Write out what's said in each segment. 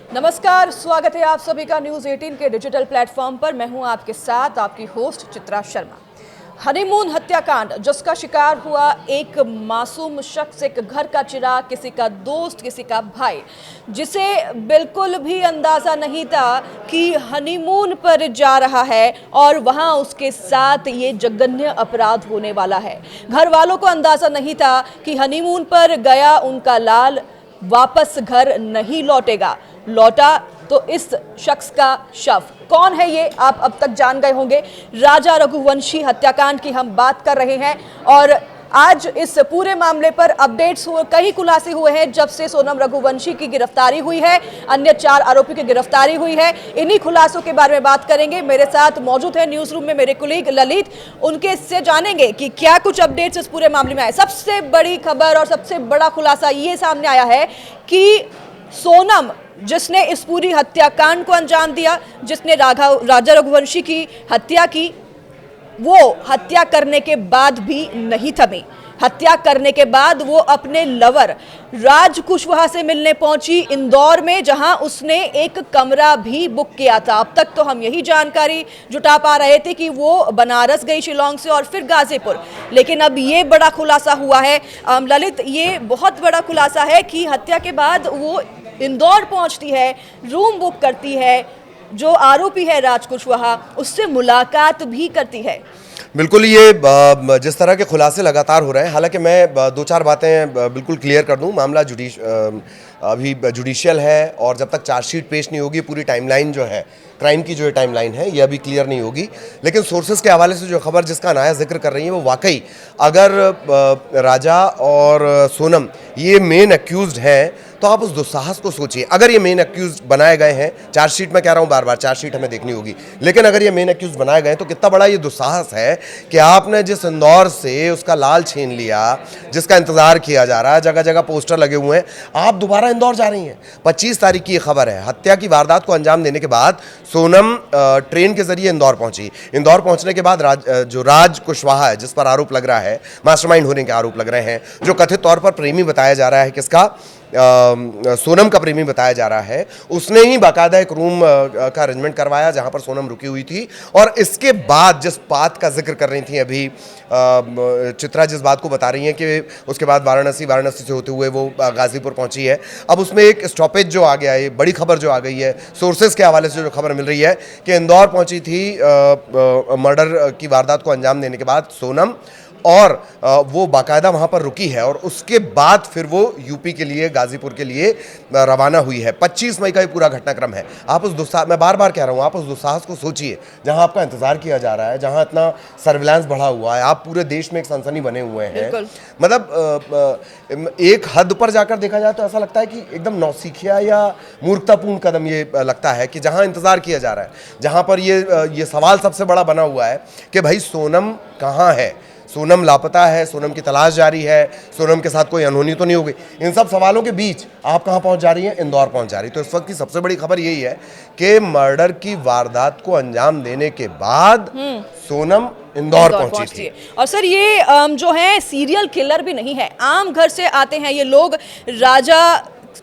नमस्कार, स्वागत है आप सभी का न्यूज़ 18 के डिजिटल प्लेटफॉर्म पर। मैं हूं आपके साथ आपकी होस्ट चित्रा शर्मा। हनीमून हत्याकांड जिसका शिकार हुआ एक मासूम शख्स, एक घर का चिराग, किसी का दोस्त, किसी का भाई, जिसे बिल्कुल भी अंदाजा नहीं था कि हनीमून पर जा रहा है और वहां उसके साथ ये जघन्य अपराध होने वाला है। घर वालों को अंदाजा नहीं था कि हनीमून पर गया उनका लाल वापस घर नहीं लौटेगा, लौटा तो इस शख्स का शव। कौन है ये आप अब तक जान गए होंगे। राजा रघुवंशी हत्याकांड की हम बात कर रहे हैं और आज इस पूरे मामले पर अपडेट्स हुए, कई खुलासे हुए हैं जब से सोनम रघुवंशी की गिरफ्तारी हुई है, अन्य 4 आरोपी की गिरफ्तारी हुई है। इन्हीं खुलासों के बारे में बात करेंगे। मेरे साथ मौजूद है न्यूज रूम में मेरे कुलीग ललित, उनके से जानेंगे कि क्या कुछ अपडेट्स इस पूरे मामले में आए। सबसे बड़ी खबर और सबसे बड़ा खुलासा ये सामने आया है कि सोनम, जिसने इस पूरी हत्याकांड को अंजाम दिया, जिसने राजा रघुवंशी की हत्या की, वो हत्या करने के बाद भी नहीं थमी। हत्या करने के बाद वो अपने लवर राज कुशवाहा से मिलने पहुंची इंदौर में, जहां उसने एक कमरा भी बुक किया था। अब तक तो हम यही जानकारी जुटा पा रहे थे कि वो बनारस गई शिलोंग से और फिर गाजीपुर, लेकिन अब ये बड़ा खुलासा हुआ है। ललित, ये बहुत बड़ा खुलासा है कि हत्या के बाद वो इंदौर पहुंचती है, रूम बुक करती है, जो आरोपी है राज कुशवाहा उससे मुलाकात भी करती है। बिल्कुल, ये जिस तरह के खुलासे लगातार हो रहे हैं, हालांकि मैं 2-4 बातें बिल्कुल क्लियर कर दूं। मामला अभी जुडिशियल है और जब तक चार्जशीट पेश नहीं होगी, पूरी टाइमलाइन जो है, क्राइम की जो टाइमलाइन है, ये अभी क्लियर नहीं होगी। लेकिन सोर्सेज के हवाले से जो खबर जिसका अनाया जिक्र कर रही है, वो वाकई अगर राजा और सोनम ये मेन अक्यूज्ड हैं, तो आप उस दुस्साहस को सोचिए। अगर ये मेन अक्यूज बनाए गए हैं, चार्जशीट में कह रहा हूँ, बार बार चार्जशीट हमें देखनी होगी, लेकिन अगर ये मेन अक्यूज बनाए गए हैं तो कितना बड़ा ये दुस्साहस है कि आपने जिस इंदौर से उसका लाल छीन लिया, जिसका इंतजार किया जा रहा है, जगह जगह पोस्टर लगे हुए हैं, आप दोबारा इंदौर जा रही हैं। 25 तारीख की ये खबर है। हत्या की वारदात को अंजाम देने के बाद सोनम ट्रेन के जरिए इंदौर पहुंची। इंदौर पहुंचने के बाद जो राज कुशवाहा है, जिस पर आरोप लग रहा है, मास्टरमाइंड होने के आरोप लग रहे हैं, जो कथित तौर पर प्रेमी बताया जा रहा है, किसका, सोनम का प्रेमी बताया जा रहा है, उसने ही बाकायदा एक रूम का अरेंजमेंट करवाया जहां पर सोनम रुकी हुई थी। और इसके बाद जिस बात का जिक्र कर रही थी अभी चित्रा, जिस बात को बता रही हैं कि उसके बाद वाराणसी से होते हुए वो गाजीपुर पहुंची है। अब उसमें एक स्टॉपेज जो आ गया है, बड़ी खबर जो आ गई है, सोर्सेज के हवाले से जो खबर मिल रही है कि इंदौर पहुंची थी मर्डर की वारदात को अंजाम देने के बाद सोनम, और वो बाकायदा वहाँ पर रुकी है और उसके बाद फिर वो यूपी के लिए, गाजीपुर के लिए रवाना हुई है। 25 मई का ये पूरा घटनाक्रम है। आप उस दुस्साहस, मैं बार बार कह रहा हूँ, आप उस दुस्साहस को सोचिए, जहाँ आपका इंतजार किया जा रहा है, जहाँ इतना सर्विलांस बढ़ा हुआ है, आप पूरे देश में एक सनसनी बने हुए हैं। मतलब एक हद पर जाकर देखा जाए तो ऐसा लगता है कि एकदम नौसिखिया या मूर्खतापूर्ण कदम ये लगता है कि जहाँ इंतजार किया जा रहा है, जहाँ पर ये सवाल सबसे बड़ा बना हुआ है कि भाई सोनम कहाँ है, सोनम लापता है, सोनम की तलाश जारी है, सोनम के साथ कोई अनहोनी तो नहीं हो गई। इन सब सवालों के बीच आप कहां पहुंच जा रही हैं? इंदौर पहुंच जा रही। तो इस वक्त की सबसे बड़ी खबर यही है कि मर्डर की वारदात को अंजाम देने के बाद सोनम इंदौर पहुंची थी। और सर, ये जो है सीरियल किलर भी नहीं है, आम घर से आते हैं ये लोग। राजा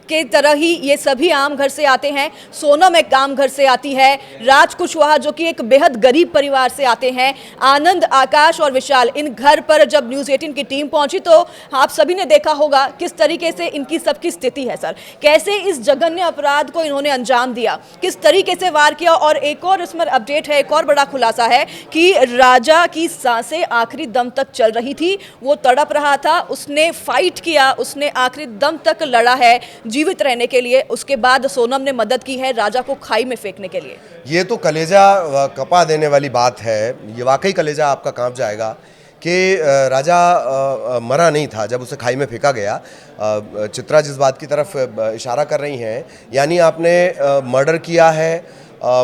के तरह ही ये सभी आम घर से आते हैं। सोनम एक आम घर से आती है, राज कुशवाहा जो कि एक बेहद गरीब परिवार से आते हैं, आनंद, आकाश और विशाल। इन घर पर जब न्यूज़ 18 की टीम पहुंची तो आप सभी ने देखा होगा किस तरीके से इनकी सबकी स्थिति है। सर, कैसे इस जघन्य अपराध को इन्होंने अंजाम दिया, किस तरीके से वार किया। और एक और इसमें अपडेट है, एक और बड़ा खुलासा है कि राजा की सांसें आखिरी दम तक चल रही थी, वो तड़प रहा था, उसने फाइट किया, उसने आखिरी दम तक लड़ा है जीवित रहने के लिए। उसके बाद सोनम ने मदद की है राजा को खाई में फेंकने के लिए। ये तो कलेजा कपा देने वाली बात है। ये वाकई कलेजा आपका कांप जाएगा कि राजा मरा नहीं था जब उसे खाई में फेंका गया। चित्रा जिस बात की तरफ इशारा कर रही हैं, यानी आपने मर्डर किया है,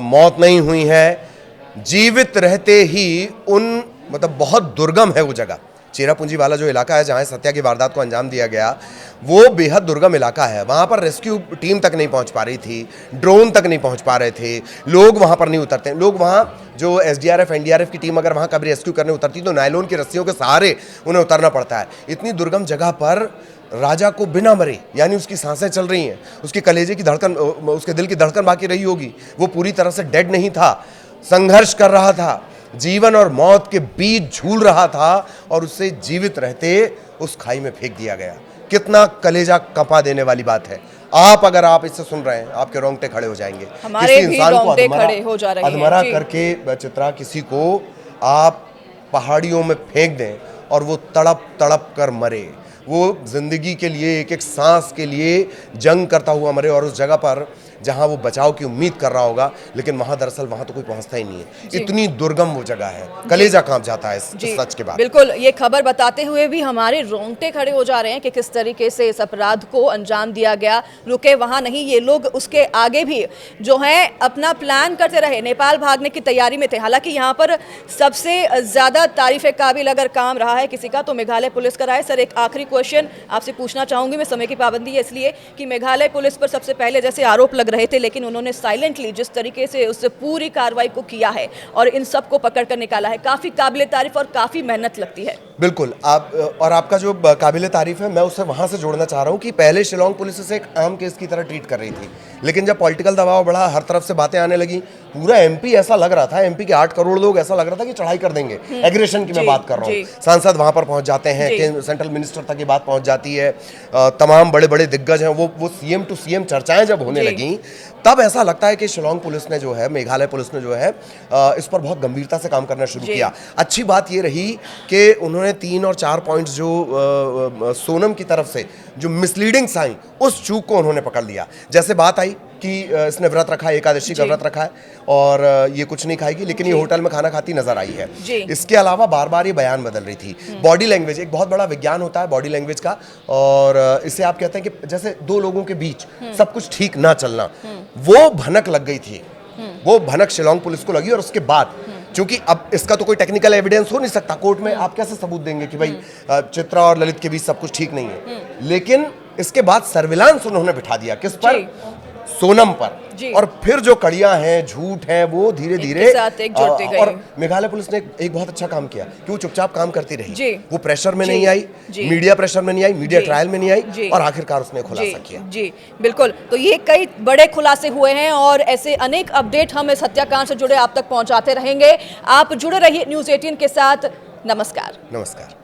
मौत नहीं हुई है, जीवित रहते ही मतलब बहुत दुर्गम है वो जगह, चेरापूंजी वाला जो इलाका है जहाँ इस हत्या की वारदात को अंजाम दिया गया, वो बेहद दुर्गम इलाका है। वहाँ पर रेस्क्यू टीम तक नहीं पहुँच पा रही थी, ड्रोन तक नहीं पहुँच पा रहे थे, लोग वहाँ पर नहीं उतरते। लोग वहाँ जो एसडीआरएफ एनडीआरएफ की टीम अगर वहाँ कभी रेस्क्यू करने उतरती तो नायलॉन की रस्सियों के सहारे उन्हें उतरना पड़ता है। इतनी दुर्गम जगह पर राजा को बिना मरे, यानी उसकी सांसें चल रही हैं, उसके कलेजे की धड़कन, उसके दिल की धड़कन बाकी रही होगी, वो पूरी तरह से डेड नहीं था, संघर्ष कर रहा था, जीवन और मौत के बीच झूल रहा था और उसे जीवित रहते उस खाई में फेंक दिया गया। कितना कलेजा कंपा देने वाली बात है। अगर आप इससे सुन रहे हैं, आपके रोंगटे खड़े हो जाएंगे। हमारे किसी भी इंसान को रोंगटे खड़े हो जा रहे हैं। अधमरा जी। करके चित्रा किसी को आप पहाड़ियों में फेंक दें और वो तड़प तड़प कर मरे, वो जिंदगी के लिए, एक एक सांस के लिए जंग करता हुआ मरे, और उस जगह पर जहां वो बचाव की उम्मीद कर रहा होगा, लेकिन वहां दरअसल वहां तो कोई पहुंचता ही नहीं है। इतनी दुर्गम वो जगह है, कलेजा कांप जाता है इस सच के बाद। बिल्कुल, ये खबर बताते हुए भी हमारे रोंगटे खड़े हो जा रहे हैं कि किस तरीके से इस अपराध को अंजाम दिया गया। रुके वहां नहीं, ये लोग उसके आगे भी जो है अपना प्लान करते रहे, नेपाल भागने की तैयारी में थे। हालांकि यहाँ पर सबसे ज्यादा तारीफ काबिल अगर काम रहा है किसी का तो मेघालय पुलिस का रहा है। सर, एक आखिरी क्वेश्चन आपसे पूछना चाहूंगी, मैं समय की पाबंदी है इसलिए, कि मेघालय पुलिस पर सबसे पहले जैसे आरोप लग रहे थे, लेकिन उन्होंने साइलेंटली जिस तरीके से उस पूरी कार्रवाई को किया है और इन सब को पकड़ कर निकाला है, काफी काबिले तारीफ और काफी मेहनत लगती है। बिल्कुल, आपका जो काबिले तारीफ है, मैं उसे वहां से जोड़ना चाह रहा हूं कि पहले शिलोंग पुलिस इसे एक आम केस की तरह ट्रीट कर रही थी, लेकिन जब पॉलिटिकल दबाव बढ़ा, हर तरफ से बातें आने लगी, पूरा एमपी ऐसा लग रहा था, एमपी के 8 करोड़ लोग ऐसा लग रहा था कि चढ़ाई कर देंगे। एग्रेशन की मैं बात कर रहा हूँ। सांसद वहां पर पहुंच जाते हैं, सेंट्रल मिनिस्टर तक ये बात पहुंच जाती है, तमाम बड़े बड़े दिग्गज हैं, वो सीएम टू सीएम चर्चाएं जब होने लगी, तब ऐसा लगता है कि शिलोंग पुलिस ने जो है, मेघालय पुलिस ने जो है, इस पर बहुत गंभीरता से काम करना शुरू किया। अच्छी बात ये रही कि उन्होंने 3 और 4 पॉइंट्स जो सोनम की तरफ से जो मिसलीडिंग आई, उस चूक को उन्होंने पकड़ लिया। जैसे बात आई कि इसने व्रत रखा है, एकादशी का व्रत रखा है और ये कुछ नहीं खाएगी, लेकिन ये होटल में खाना खाती नजर आई है। इसके अलावा बार बार ये बयान बदल रही थी। बॉडी लैंग्वेज एक बहुत बड़ा विज्ञान होता है बॉडी लैंग्वेज का, और इसे आप कहते हैं कि जैसे दो लोगों के बीच सब कुछ ठीक ना चलना, वो भनक लग गई थी, वो भनक शिलोंग पुलिस को लगी। और उसके बाद क्योंकि अब इसका तो कोई टेक्निकल एविडेंस हो नहीं सकता कोर्ट में, आप कैसे सबूत देंगे कि भाई चित्रा और ललित के बीच सब कुछ ठीक नहीं है, लेकिन इसके बाद सर्विलांस उन्होंने बिठा दिया किस पर? सोनम पर। और फिर जो कड़ियां हैं, झूठ है, वो धीरे धीरे और मेघालय पुलिस ने एक बहुत अच्छा काम किया कि वो चुपचाप काम करती रही, वो प्रेशर में नहीं आई, मीडिया प्रेशर में नहीं आई, मीडिया ट्रायल में नहीं आई, और आखिरकार उसने खुलासा किया। जी बिल्कुल, तो ये कई बड़े खुलासे हुए हैं और ऐसे अनेक अपडेट हम इस हत्याकांड से जुड़े आप तक पहुंचाते रहेंगे। आप जुड़े रहिए न्यूज़ 18 के साथ। नमस्कार। नमस्कार।